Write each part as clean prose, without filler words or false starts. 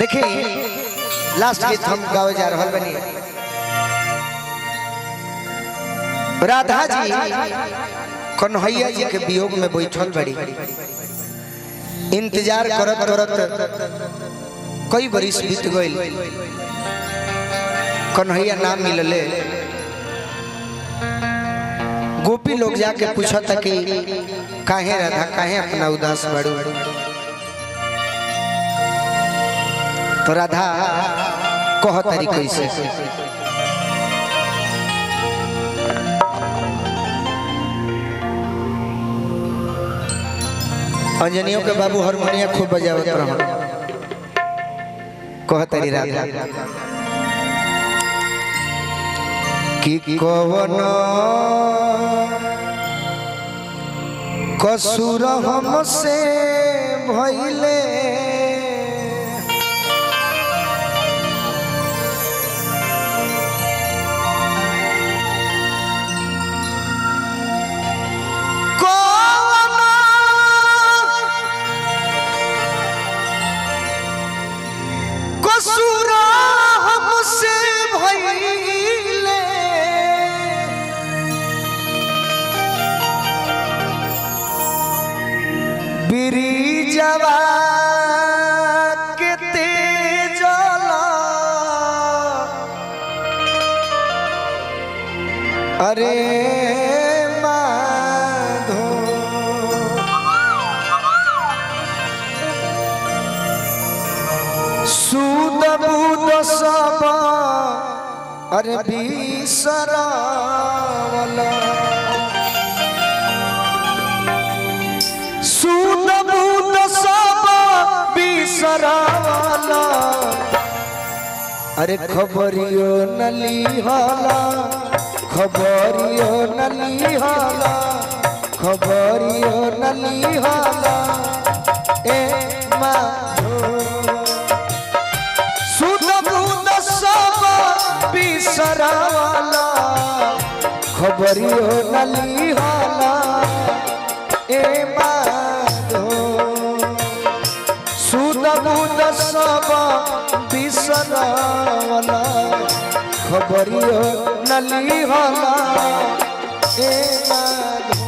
देखिए लास्ट गीत हम गावे जा रहा बनी। राधा जी कन्हैया जी के वियोग में बैठल बड़ी, इंतजार करत करत कई बरिस बीत गइल, कन्हैया ना मिलले। गोपी लोग जाके पूछा था कि काहे राधा काहे अपना उदास बड़ू। तो राधा कह तारी कैसे, अंजनियों के बाबू हारमोनिया खूब बजावत रहो। कह तारी राधा कि कवन कसूर हमसे भइले, बिरिजवा के तेजला अरे माधो, सूद बूद सब अरे बिसरावला, सूद बूद सब बिसरावला, अरे खबरियो नली हाला, खबरियो नली हाला, खबरियो नली हाला ए माधो, सूद बूद सब बिसरावला, खबरियो नली हाला ए माधो, सूद बूद सब बिसरावला, खबरियो नली हाला ए माधो।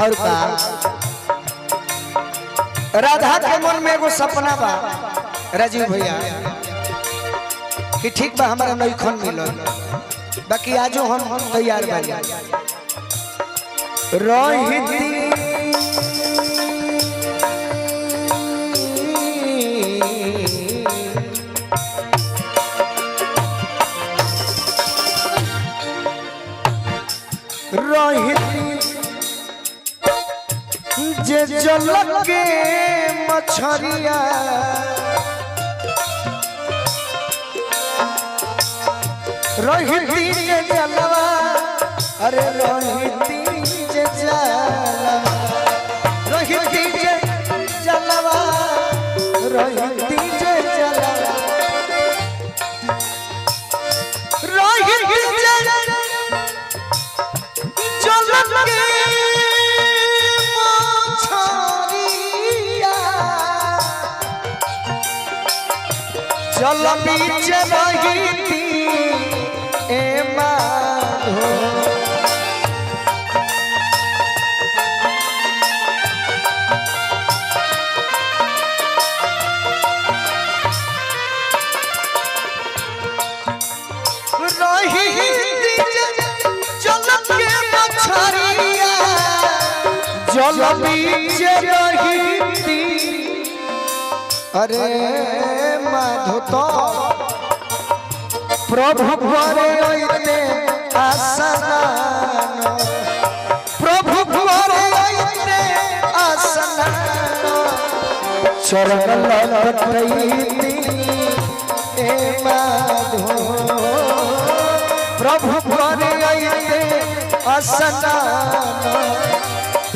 और का राधा के मन में एगो सपना बा राजीव भैया कि ठीक बा हमारा नईखन मिलल, बाकी आजो हम तैयार बानी रहिती रहिती जे जल के मछरिया, रहिती जे जलवा अरे रहिती जे जलवा, रहिती जे जलवा, रहिती जे जलवा, रहिती जे जल के जल बीच रही ए माधो जल बीच रही अरे माधो तो प्रभु घरे आइते आसनान प्रभु घरे आइते आसनान चरण लटकैती ए माधो प्रभु घरे आइते आसनान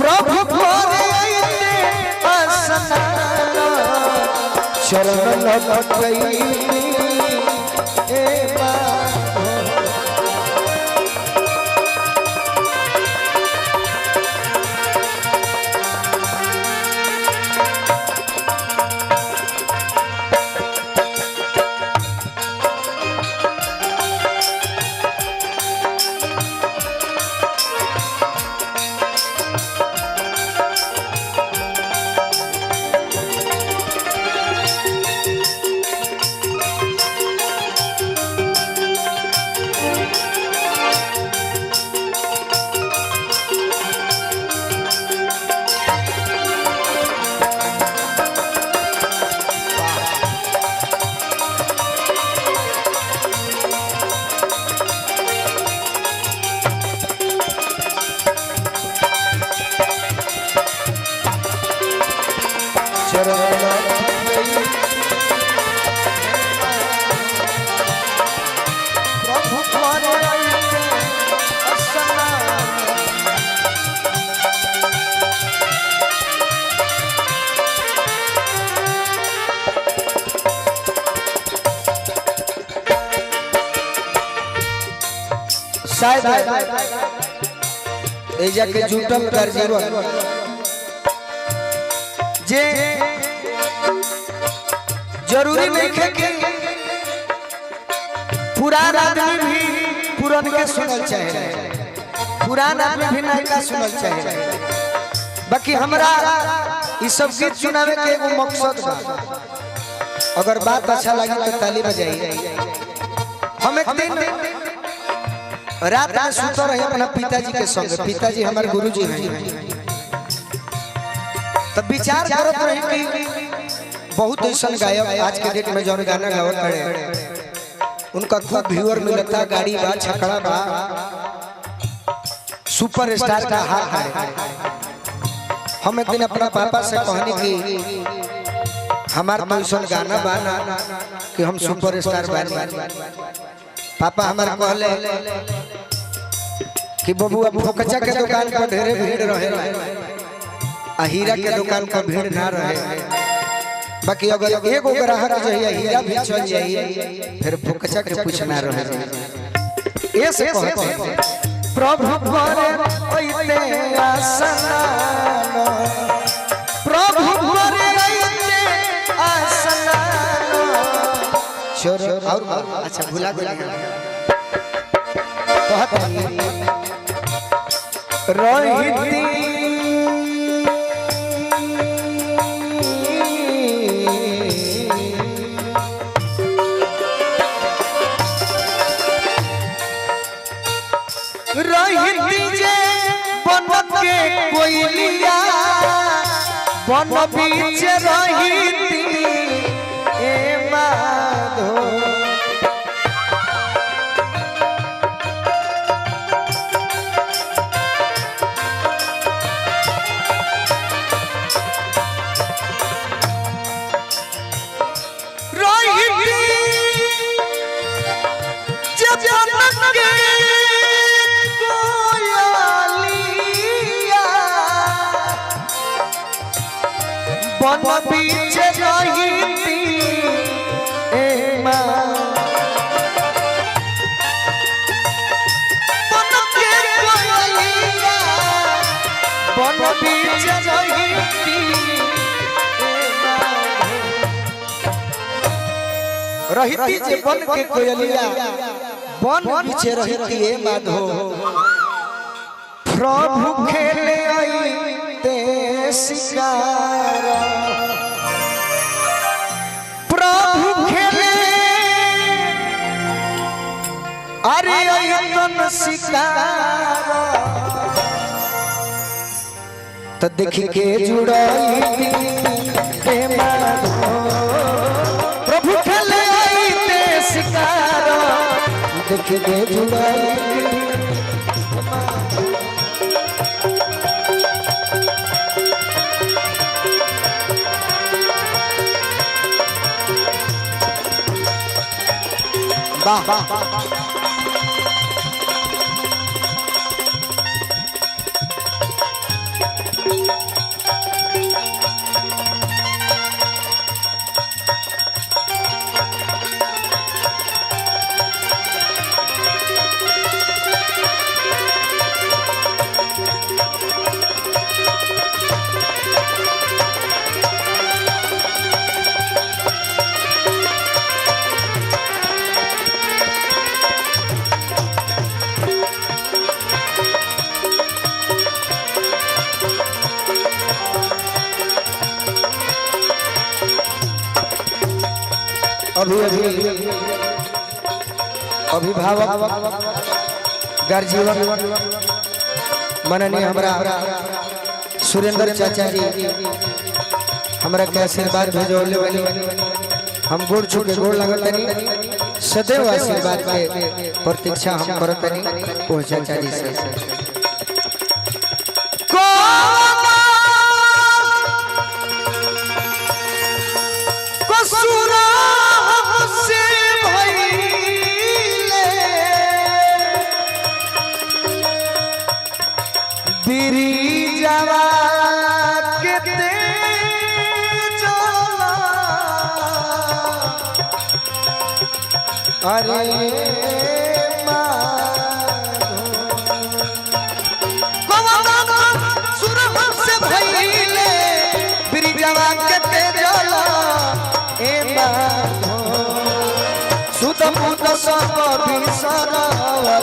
प्रभु घरे आइते आसनान चरण लटकैती ए माधो एजा के जुटल कर जीवन जे जरूरी नहीं है कि पुराना आदमी भी पुरान के सुनल चाहे पुराना आदमी भी नया का सुनल चाहे बाकी हमरा ई सब गीत सुनावे के एगो मकसद बा अगर बात अच्छा लगी तो ताली बजाई हम एक दिन रात में सुता रहे अपना पिताजी के संग पिताजी हमारे गुरुजी हैं तब विचार करत रहे कि बहुत ऐसा गायक आज के डेट में जौन गाना गावत पड़े उनका खूब व्यूअर मिलता गाड़ी बा छकड़ा बा सुपर स्टार का हाथ है हम एक दिन अपना पापा से कहनी कि हमारे तो ऐसा गाना बा कि हम सुपर स्टार बन पापा हमारे कहले कि बबुआ फोकचा के दुकान पर ढेरे भीड़ रहे आ हीरा के दुकान पर भीड़ ना रहे बाकी अगर एगो ग्राहक चाहिए हीरा भी चल जाइए फिर फोकचा के कुछ ना रहे ये से कहते प्रभु घरे आइते आसनान प्रभु घरे आइते आसनान चोर और अच्छा भुला गया रहती जे बन के कोयलिया बन बीच रहती ए माधो बन बीच रहती ए माँ बन के कोयलिया बन बीच रहती रहती जे बन के कोयलिया बन पीछे रहती है माधो प्रभु खेले आई ते शिकार प्रभु खेले अरे अयतन शिकार तो देख के जुड़ाई ते माधो प्रभु खेले आई ते शिकार देख के जुड़ाई वाह वाह अभी अभिभावक गार्जियन माननीय हमारा सुरेंद्र चाचा जी हमरा के आशीर्वाद भेजौले वाली हम गोड़ छू के गोड़ लगतनी सदैव आशीर्वाद के प्रतीक्षा हम करतनी पहुंच चाचा जी से अरे से भइले बिरिजवा के तेजला ए माधो सुत पुत सब बिसरवाला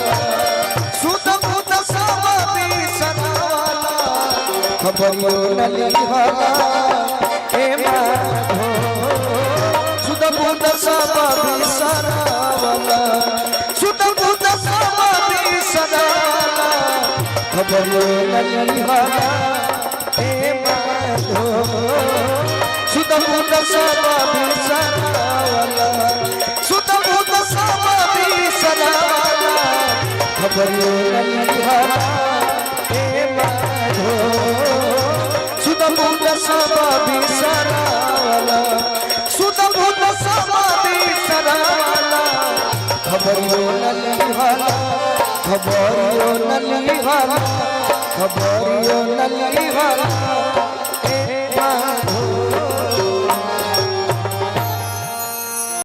सुत पुत सब बिसरवाला खबरियो नली वाला ए माधो सुत पुत सब बिसरवाला सुत पुत सब बिसरवाला खबरियो नली वाला ए माधो सुत पुत सब बिसरवाला सुत पुत सब बिसरवाला खबरियो नली वाला ए माधो सुत पुत सब बिसरवाला सुत पुत सब बिसरवाला खबरियो नली वाला खबरियो नली वाला खबरियो नली वाला ए माधो